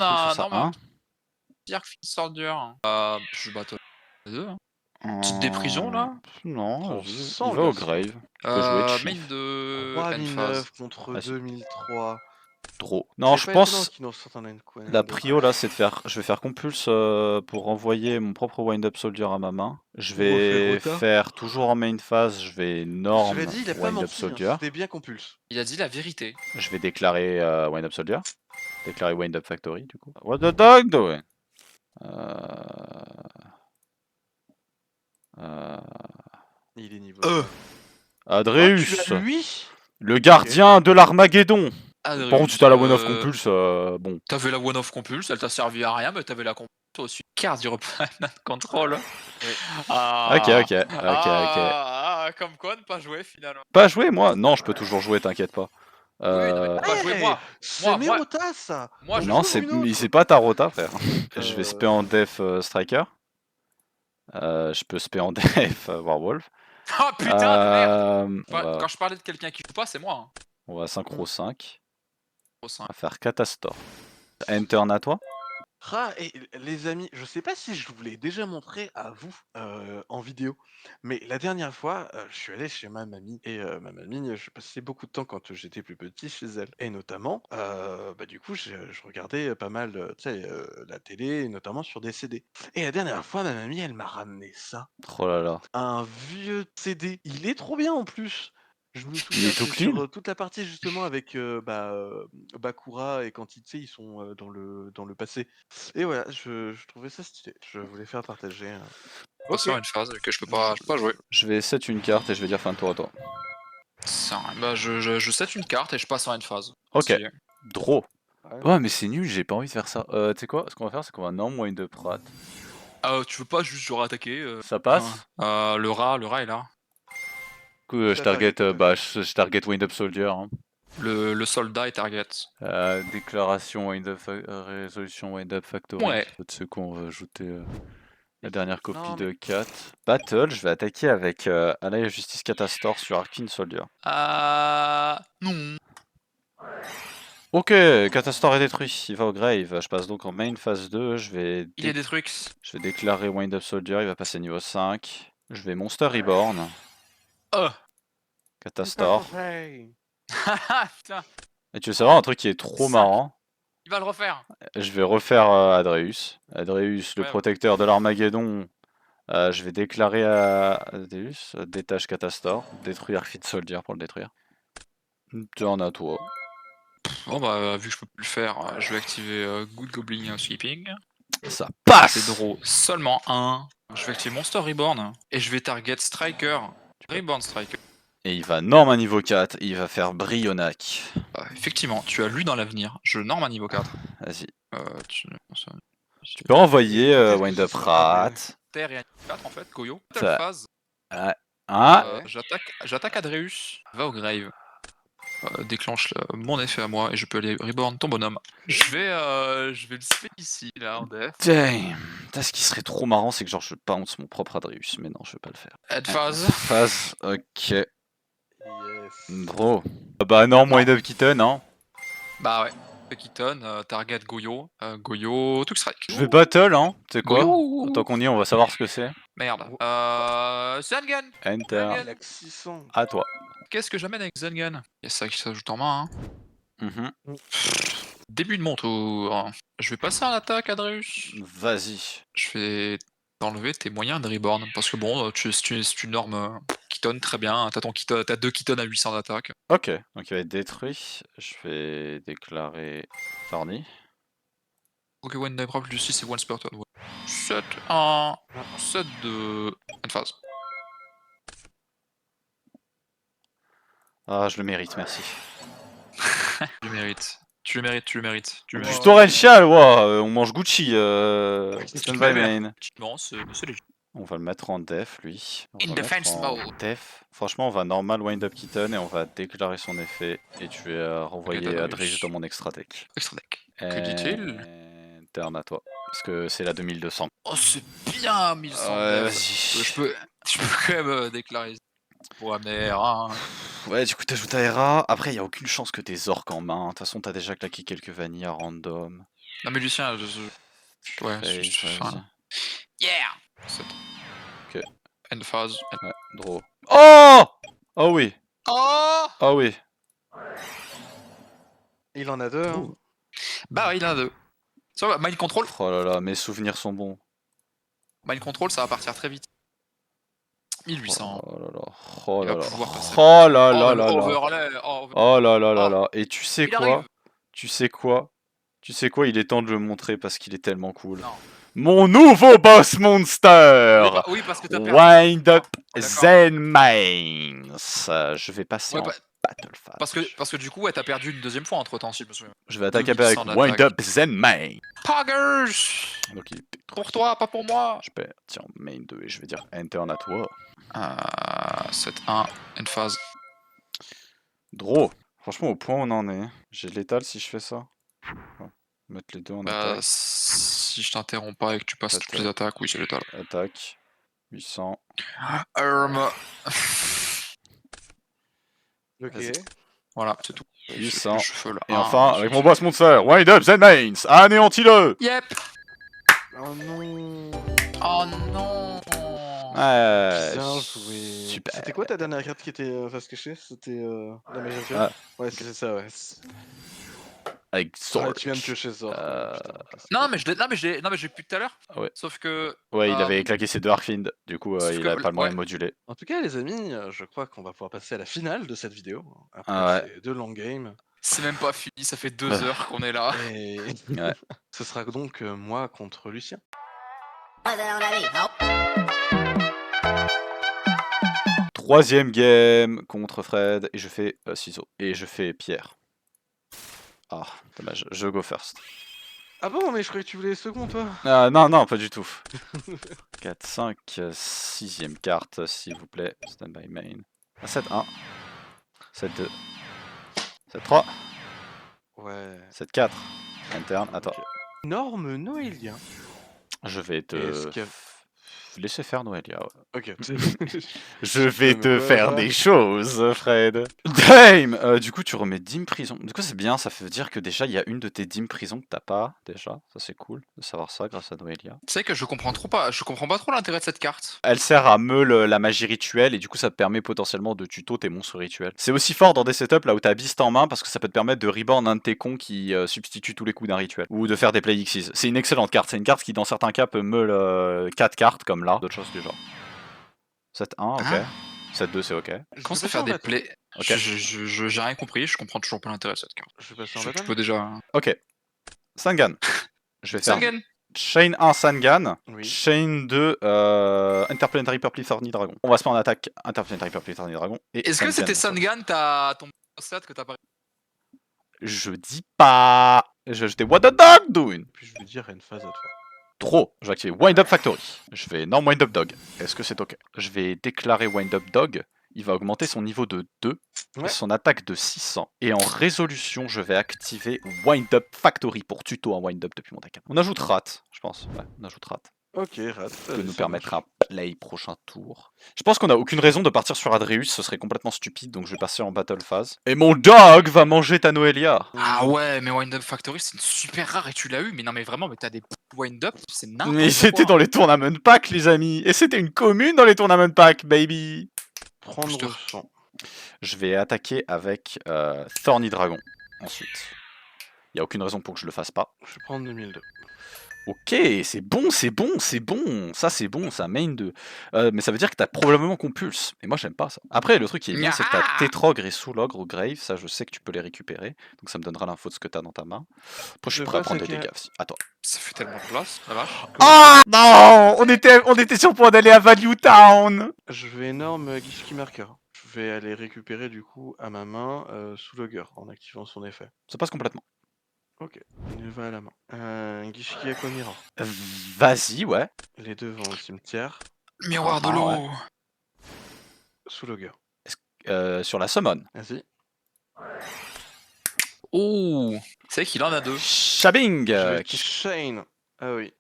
Dire Soldier. Je vais battre 2. Petite déprisons là. Non, il va au grave. Main de 3009 contre 2003. Draw. Non, je pense la prio bah. là c'est de faire. Je vais faire compulse pour envoyer mon propre Wind Up Soldier à ma main. Je vais faire toujours en main phase, je vais norm Wind Up Soldier. C'était bien compulse. Il a dit la vérité. Je vais déclarer Wind Up Soldier. Déclarer Wind Up Factory du coup. What the dog doing? Il est niveau. Adreus, tu as lui le gardien de l'Armageddon. Adreus, Par contre, si t'as la One of Compulse, bon. T'avais la One of Compulse, elle t'a servi à rien, mais t'avais la Compulse aussi. Carte du replay control. Oui. Ok. Comme quoi ne pas jouer finalement. Pas jouer moi? Non, je peux toujours jouer, t'inquiète pas. Oui, non, mais pas jouer moi. C'est mes rotas ça. Moi, non, c'est pas ta rota, frère. Je vais spé en def Striker. Je peux spé en def Warwolf. Oh putain de merde. Quand je parlais de quelqu'un qui joue pas, c'est moi. Hein. On va synchro 5. On va faire Catastore. Enter à toi. Et les amis, je sais pas si je vous l'ai déjà montré à vous en vidéo, mais la dernière fois, je suis allé chez ma mamie et ma mamie, je passais beaucoup de temps quand j'étais plus petit chez elle, et notamment, du coup, je regardais pas mal, la télé, notamment sur des CD. Et la dernière fois, ma mamie, elle m'a ramené ça. Oh là là. Un vieux CD. Il est trop bien en plus. Je me Il est tout souviens clean. sur toute la partie justement avec Bakura et Quantité, ils sont dans le passé. Et voilà, je trouvais ça stylé. Je voulais faire partager. Ok. Une phase que je peux pas jouer. Je vais set une carte et je vais dire fin de tour à toi. Je set une carte et je passe en une phase. Ok. Draw. Ouais, mais c'est nul, j'ai pas envie de faire ça. Tu sais quoi? Ce qu'on va faire, c'est qu'on va norm Wind Up Rat. Tu veux pas juste genre attaquer Ça passe? Le rat est là. Du coup, je target Wind Up Soldier. Hein. Le soldat est target. Déclaration Wind Up Résolution Wind Up Factory. Ouais. De ce qu'on va ajouter la dernière copie de 4. Battle, je vais attaquer avec Allied Justice Catastore sur Arkin Soldier. Non. Ok, Catastore est détruit, il va au grave. Je passe donc en main phase 2. Il est détruit. Je vais déclarer Wind Up Soldier, il va passer niveau 5. Je vais Monster Reborn. Oh. Catastore. Putain, Et tu veux savoir un truc qui est trop Cinq. marrant? il va le refaire. Je vais refaire Adreus. Adreus, le Ouais. protecteur de l'Armageddon. Je vais déclarer à Adreus, détache Catastore, détruire Fit Soldier pour le détruire. Turn à toi. Bon bah vu que je peux plus le faire, je vais activer Good Goblin Housekeeping. Ça Je vais passe! draw seulement un. Je vais activer Monster Reborn. Et je vais target Striker. Reborn Striker. Et il va norme à niveau 4, il va faire Brionac. Effectivement, tu as lu dans l'avenir. Je norme à niveau 4. Vas-y. Tu peux envoyer Qu'est-ce que Wind ce Up sera, Rat. Terre et à niveau 4 en fait, Goyo. Ça- Battle phase. Hein? Ouais. J'attaque Adreus. Va au grave. Déclenche mon effet à moi et je peux aller reborn ton bonhomme. Je vais le spell ici là en def. Damn. Putain, ce qui serait trop marrant, c'est que genre je bounce mon propre Adreus, mais non, je vais pas le faire. Head phase. Phase, ok. Yes. Bro. Bah non, Non. Wind Up Kitten, hein. Bah ouais. Keaton, target Goyo. Goyo, Tuk Strike. Je vais battle, hein. Tu sais quoi? Goyo. Tant qu'on y est, on va savoir ce que c'est. Merde. Zengen. Enter. Zengen. Lex 600. À toi. Qu'est-ce que j'amène avec Zengen? Il y a ça qui s'ajoute en main. Hein. Mhm. Début de mon tour. Je vais passer en attaque, Adreus. Vas-y. Je vais t'enlever tes moyens de reborn. Parce que bon, tu normes Keaton très bien. T'as 2 Keaton à 800 d'attaque. Ok, donc il va être détruit. Je vais déclarer Thorny. Ok, one die plus 6 c'est one spell turn. 7 1 7 2 end phase. Ah, je le mérite, merci. Tu le mérites. Tu le mérites, tu le mérites. Tu le Du mérites. torrential, wow, on mange Gucci. Stand by main. Effectivement, c'est léger. On va le mettre en def, lui. On va In le defense mettre en mode. Def. Franchement, on va normal wind up Kitten et on va déclarer son effet. Et tu vas renvoyer Adreus. Adreus dans mon extra deck. Extra deck. Que dit-il? Turn à toi. Parce que c'est la 2200. Oh, c'est bien 1100 Ouais, def. vas-y. Je peux quand même déclarer pour amener un. Ouais, du coup, t'ajoutes Aera. Après, il a aucune chance que t'aies Zork en main. De toute façon, t'as déjà claqué quelques vanilles à random. Non, mais Lucien, ouais, Vas-y. Yeah! 7. Ok. End phase. Ouais, draw. Oh! Oh oui. Oh! Oh oui. Il en a deux, hein. Bah ouais, il en a 2. Ça va, Mind Control. Oh là là, mes souvenirs sont bons. Mind Control, ça va partir très vite. 1800. Oh là là. Oh Il là va là. pouvoir passer. Oh là là là là. Overlay. Oh là là là Ah. là. Et tu sais Il quoi? arrive. Tu sais quoi? Tu sais quoi? Il est temps de le montrer parce qu'il est tellement cool. Non. Mon nouveau boss monster! Oui, parce que t'as perdu. Wind Up D'accord. Zen Mines. Je vais passer Ouais, en bah, battle phase. parce que du coup, ouais, t'as perdu une deuxième fois entre temps, si je me souviens. Je vais attaquer avec 2100 Wind d'attaque. Up Zen Main. Poggers! Donc il est Pour toi, pas pour moi. Je perds. Tiens, main 2 et je vais dire enter à toi. 7-1, end phase. Draw. Franchement, au point où on en est, j'ai l'étal si je fais ça. Ouais. Mettre les deux en attaque. Si je t'interromps pas et que tu passes toutes les attaques, oui, c'est l'étal. Attaque. 800. Ok. Voilà, c'est tout. 800. Là. Et enfin, avec mon boss monster, Wind Up Zen Mains, anéantis-le! Yep! Oh non. Oh non! Ouais, Bien joué. super. C'était quoi ta dernière carte qui était face cachée? C'était la Magician? Ah. Ouais, c'est ça, ouais. Avec Ah, Zork. tu viens de piocher Zork. Non, mais je l'ai plus tout à l'heure. Ouais. Sauf que. Ouais, il avait claqué ses deux Arcfiend, du coup sauf il que- avait pas le moyen ouais. de moduler. En tout cas, les amis, je crois qu'on va pouvoir passer à la finale de cette vidéo. Après Ouais. ces deux long games. C'est même pas fini, ça fait 2 heures qu'on est là. Et Ouais. ce sera donc moi contre Lucien. Troisième game contre Fred, et je fais ciseaux. Et je fais pierre. Ah, dommage, je go first. Ah bon, mais je croyais que tu voulais second, toi. Ah, non, non, pas du tout. 4, 5, 6ème carte, s'il vous plaît. Stand by main. 7, 1. 7, 2. 7, 3. Ouais. 7, 4. Interne, attends. Norme noélien. Je vais Est-ce te qu'il y a- laisser faire Noelia. Ouais. Ok. Je vais te quoi, faire là des choses, Fred. Damn. Du coup, tu remets 10 prison. Du coup, c'est bien, ça veut dire que déjà, il y a une de tes 10 prisons que t'as pas, déjà. Ça, c'est cool de savoir ça grâce à Noelia. Tu sais que je comprends pas trop l'intérêt de cette carte. Elle sert à meule la magie rituelle et du coup, ça te permet potentiellement de tuto tes monstres rituels. C'est aussi fort dans des setups là où t'as Beast en main parce que ça peut te permettre de reborn un de tes cons qui substitue tous les coups d'un rituel. Ou de faire des play Xyz. C'est une excellente carte. C'est une carte qui, dans certains cas, peut meule 4 cartes comme là. D'autres choses du genre. 7-1, ok. Ah. 7-2, c'est ok. Comment Je ça vais faire passer en des battle. plays Ok. J'ai rien compris, je comprends toujours pas l'intérêt de cette carte. Je vais passer en Tu battle. peux déjà. Ok. Sangan. Je vais faire Sangan. Chain 1 Sangan, Oui. Chain 2 Interplanetary Purple Thorny Dragon. On va se faire en attaque Interplanetary Purple Thorny Dragon. Et Est-ce que Sangan c'était en sauce. Sangan ton set que t'as pas. Je dis pas. Je vais ajouter What the Dog doing. Puis je vais dire une phase à toi. Trop. Je vais activer Wind Up Factory. Je vais non Wind Up Dog. Est-ce que c'est ok? Je vais déclarer Wind Up Dog. Il va augmenter son niveau de 2 et Ouais. son attaque de 600. Et en résolution, je vais activer Wind Up Factory pour tuto un Wind Up depuis mon deck. On ajoute Rat, je pense. Ouais, on ajoute Rat. Ok, rat. Ça peut nous permettre un play prochain tour. Je pense qu'on n'a aucune raison de partir sur Adreus, ce serait complètement stupide, donc je vais passer en battle phase. Et mon dog va manger ta Noelia. Ah ouais, mais Wind Up Factory c'est une super rare et tu l'as eu, mais non mais vraiment, mais t'as des Wind Up, c'est n'importe quoi. Mais c'était dans les tournament packs, les amis. Et c'était une commune dans les tournament packs, baby. Prendre Booster. sang. Je vais attaquer avec Thorny Dragon ensuite. Il n'y a aucune raison pour que je le fasse pas. Je vais prendre 2002. Ok, c'est bon, c'est bon, c'est bon. Ça, c'est bon, ça main 2. Mais ça veut dire que t'as probablement compulse. Et moi, j'aime pas ça. Après, le truc qui est bien, c'est que t'as Tétrogre et Soulogre au Grave. Ça, je sais que tu peux les récupérer. Donc, ça me donnera l'info de ce que t'as dans ta main. Après, je suis prêt à prendre des dégâts aussi. À toi. Ça fait tellement de place, la vache. Ah non, on était sur le point d'aller à Value Town. Je vais énorme Gishki Marker. Je vais aller récupérer du coup à ma main sous Logger en activant son effet. Ça passe complètement. Ok, il va à la main. Gishki Aquamirror. Vas-y, ouais. Les deux vont au cimetière. Miroir de Ah, l'eau. ouais. Sous Logger. Sur la summon. Vas-y. Oh, c'est qu'il en a deux. Shabing. Je vais chain. Ah oui.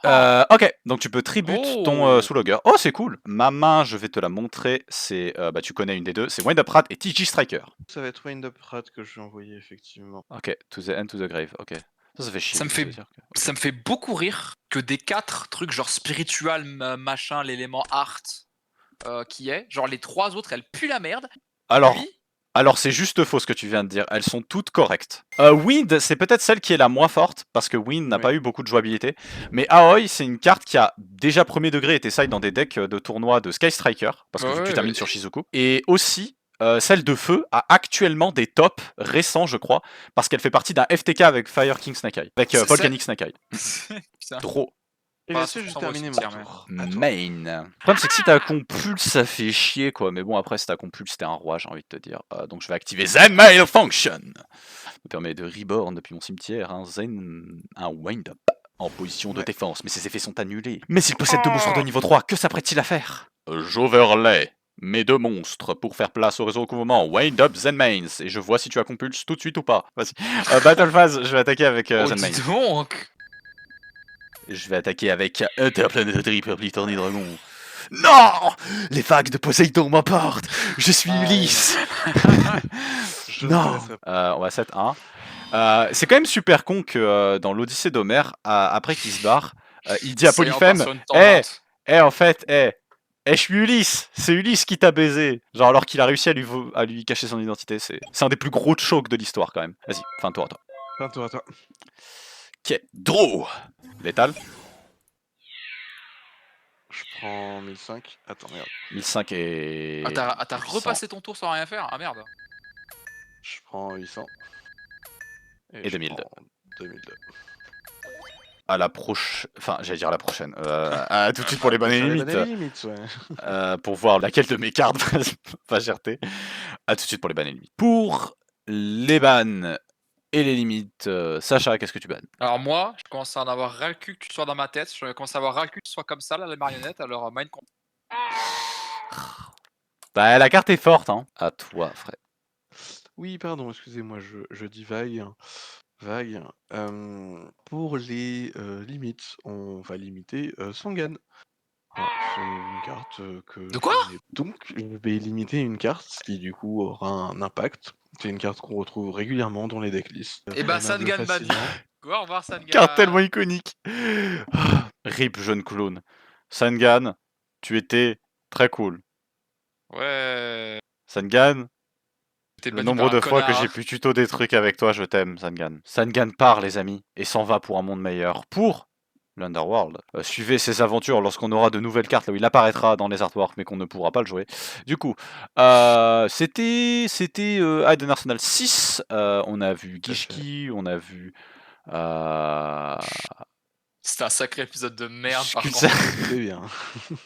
Ok, donc tu peux tribute Oh. ton Soulogger. Oh, c'est cool. Ma main, je vais te la montrer. C'est, bah, tu connais une des deux. C'est Wind Up Rat et TG Striker. Ça va être Wind Up Rat que je vais envoyer effectivement. Ok, to the end, to the grave. Ok. Ça fait chier. Ça me fait- veut dire que- ok. Ça me fait beaucoup rire que des 4 trucs genre spiritual, machin, l'élément art qui est, genre les 3 autres elles puent la merde. Alors, Lui, alors c'est juste faux ce que tu viens de dire. Elles sont toutes correctes. Wind, c'est peut-être celle qui est la moins forte parce que Wind n'a Oui. pas eu beaucoup de jouabilité. Mais Aoi, c'est une carte qui a déjà premier degré été side dans des decks de tournois de Sky Striker parce que vu que tu Ouais, termines sur Shizuku. Et aussi. Celle de feu a actuellement des tops récents, je crois, parce qu'elle fait partie d'un FTK avec Fire King Snakai, avec C'est- Volcanic Snakai. Putain. Trop. Et Pas là-dessus, à j'ai 100% terminé mon au cimetière, tour. À toi. Main. Le problème, c'est que si t'as compulse, ça fait chier, quoi. Mais bon, après, si t'as compulse, t'es un roi, j'ai envie de te dire. Donc, je vais activer Zen Malfunction. Ça me permet de reborn depuis mon cimetière un Zen, un wind-up en position de Ouais. défense. Mais ses effets sont annulés. Mais s'il possède 2 monstres de niveau 3, que s'apprête-il à faire? J'overlay mes 2 monstres pour faire place au réseau recouvrement Wind-up Zen Mains. Et je vois si tu as compulse tout de suite ou pas. Vas-y. Battle phase, je vais attaquer avec Oh, Zen dis Mains. donc. Je vais attaquer avec Interplanetary Purple Thorny Dragon. Non! Les vagues de Poséidon m'emportent! Je suis Ah, Ulysse! Je Non! te laisserai. On va 7-1. C'est quand même super con que dans l'Odyssée d'Homère, après qu'il se barre, il dit à C'est Polyphème encore sur une Eh, tangente. en fait, je suis Ulysse! C'est Ulysse qui t'a baisé! Genre, alors qu'il a réussi à lui cacher son identité. C'est un des plus gros chocs de l'histoire, quand même. Vas-y, fin de tour à toi. Fin de tour à toi. Ok, Draw! Létal. Je prends 1005. Attends, merde. 1005 et. Ah, t'as 800. repassé ton tour sans rien faire? Ah merde. Je prends 800. Et je 2002. prends 2002. À la prochaine. Enfin, j'allais dire à la prochaine. À tout de suite pour les bonnes Sur les limites. bonnes limites, ouais. Pour voir laquelle de mes cartes va gerter. À tout de suite pour les bannes et limites. Pour les bannes et les limites, Sacha, qu'est-ce que tu bannes? Alors moi, je commence à en avoir ras le cul que tu sois dans ma tête. Je commence à avoir ras le cul que tu sois comme ça, là, la marionnette. Alors, mind control. Bah, la carte est forte, hein. À toi, Fred. Oui, pardon, excusez-moi, je dis vague. Vague. Pour les limites, on va limiter Sangan. Ah, c'est une carte que De quoi? je n'ai donc je vais éliminer une carte qui du coup aura un impact. C'est une carte qu'on retrouve régulièrement dans les decklists. Et bah Runnable Sangan ma vie. facilement. Go, au revoir Carte tellement Sangan. iconique. Rip jeune clone. Sangan, tu étais très cool. Ouais. Sangan, T'es le banni nombre par un de fois que connard. j'ai pu tuto des trucs avec toi, je t'aime, Sangan. Sangan part, les amis, et s'en va pour un monde meilleur. Pour l'Underworld. Suivez ses aventures lorsqu'on aura de nouvelles cartes, là où il apparaîtra dans les artworks, mais qu'on ne pourra pas le jouer. Du coup, c'était Aiden Arsenal 6. On a vu Tout à fait. Gishki, on a vu... C'était un sacré épisode de merde par Skull- contre. C'est bien.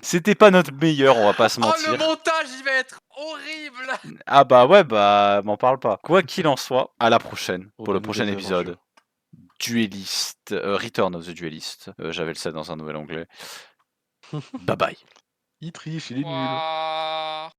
C'était pas notre meilleur, on va pas se Oh le mentir. montage il va être horrible. Ah bah ouais, bah m'en parle pas. Quoi qu'il en soit, à la prochaine Pour pour le de prochain nouvelles épisode. aventures. Duelist, Return of the Duelist. J'avais le 7 dans un nouvel onglet. Bye bye. Il triche, il est nul. Ouah.